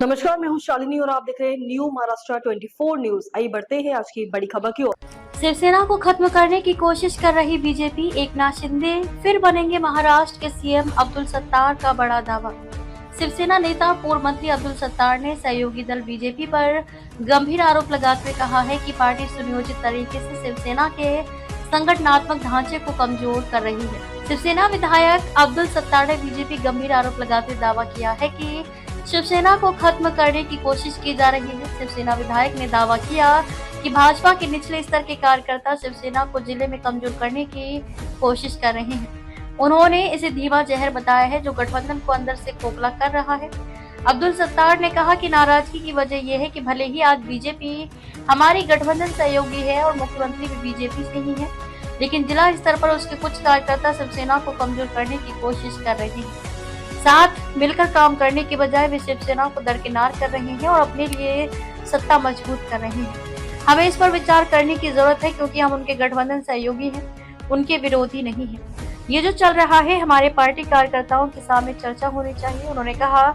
नमस्कार, मैं हूं शालिनी और आप देख रहे हैं न्यू महाराष्ट्र 24 न्यूज। आइए बढ़ते हैं आज की बड़ी खबर की ओर। शिवसेना को खत्म करने की कोशिश कर रही बीजेपी, एकनाथ शिंदे फिर बनेंगे महाराष्ट्र के सीएम, अब्दुल सत्तार का बड़ा दावा। शिवसेना नेता पूर्व मंत्री अब्दुल सत्तार ने सहयोगी दल बीजेपी पर गंभीर आरोप लगाते हुए कहा है कि पार्टी सुनियोजित तरीके से शिवसेना के संगठनात्मक ढांचे को कमजोर कर रही है। शिवसेना विधायक अब्दुल सत्तार ने बीजेपी गंभीर आरोप लगाते हुए दावा किया है कि शिवसेना को खत्म करने की कोशिश की जा रही है। शिवसेना विधायक ने दावा किया कि भाजपा के निचले स्तर के कार्यकर्ता शिवसेना को जिले में कमजोर करने की कोशिश कर रहे हैं। उन्होंने इसे धीमा जहर बताया है जो गठबंधन को अंदर से खोखला कर रहा है। अब्दुल सत्तार ने कहा कि नाराजगी की वजह यह है कि भले ही आज बीजेपी हमारी गठबंधन सहयोगी है और मुख्यमंत्री भी बीजेपी से ही है, लेकिन जिला स्तर पर उसके कुछ कार्यकर्ता शिवसेना को कमजोर करने की कोशिश कर रहे हैं। साथ मिलकर काम करने के बजाय वे शिवसेना को दरकिनार कर रहे हैं और अपने लिए सत्ता मजबूत कर रहे हैं। हमें इस पर विचार करने की जरूरत है क्योंकि हम उनके गठबंधन सहयोगी हैं, उनके विरोधी नहीं हैं। ये जो चल रहा है हमारे पार्टी कार्यकर्ताओं के सामने चर्चा होनी चाहिए। उन्होंने कहा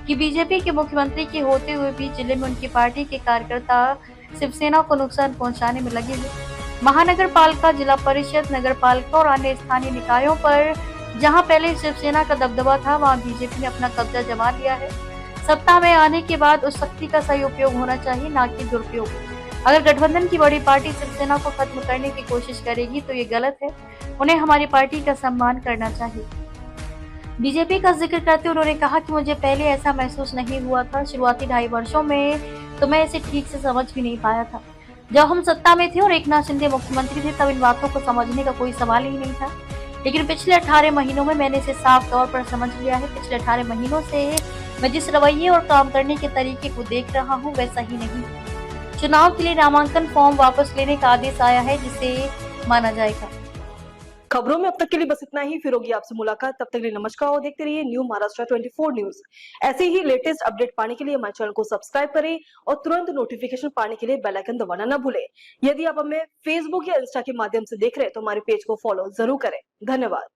कि बीजेपी के मुख्यमंत्री के होते हुए भी जिले में उनकी पार्टी के कार्यकर्ता शिवसेना को नुकसान पहुंचाने में लगे हैं। महानगर पालिका, जिला परिषद, नगर पालिका और अन्य स्थानीय निकायों पर जहां पहले शिवसेना का दबदबा था, वहां बीजेपी ने अपना कब्जा जमा लिया है। सत्ता में आने के बाद उस शक्ति का सही उपयोग होना चाहिए, ना कि दुरुपयोग। अगर गठबंधन की बड़ी पार्टी शिवसेना को खत्म करने की कोशिश करेगी तो ये गलत है। उन्हें हमारी पार्टी का सम्मान करना चाहिए। बीजेपी का जिक्र करते हुए उन्होंने कहा कि मुझे पहले ऐसा महसूस नहीं हुआ था। शुरुआती 2.5 वर्षों में तो मैं इसे ठीक से समझ भी नहीं पाया था। जब हम सत्ता में थे और एकनाथ शिंदे मुख्यमंत्री थे, तब इन बातों को समझने का कोई सवाल ही नहीं था। लेकिन पिछले 18 महीनों में मैंने इसे साफ तौर पर समझ लिया है। पिछले 18 महीनों से मैं जिस रवैये और काम करने के तरीके को देख रहा हूँ वह सही नहीं है। चुनाव के लिए नामांकन फॉर्म वापस लेने का आदेश आया है, जिसे माना जाएगा। खबरों में अब तक के लिए बस इतना ही। फिर होगी आपसे मुलाकात, तब तक के लिए नमस्कार और देखते रहिए न्यू महाराष्ट्र 24 न्यूज। ऐसे ही लेटेस्ट अपडेट पाने के लिए हमारे चैनल को सब्सक्राइब करें और तुरंत नोटिफिकेशन पाने के लिए बेल आइकन दबाना न भूलें। यदि आप हमें फेसबुक या इंस्टा के माध्यम से देख रहे हैं तो हमारे पेज को फॉलो जरूर करें। धन्यवाद।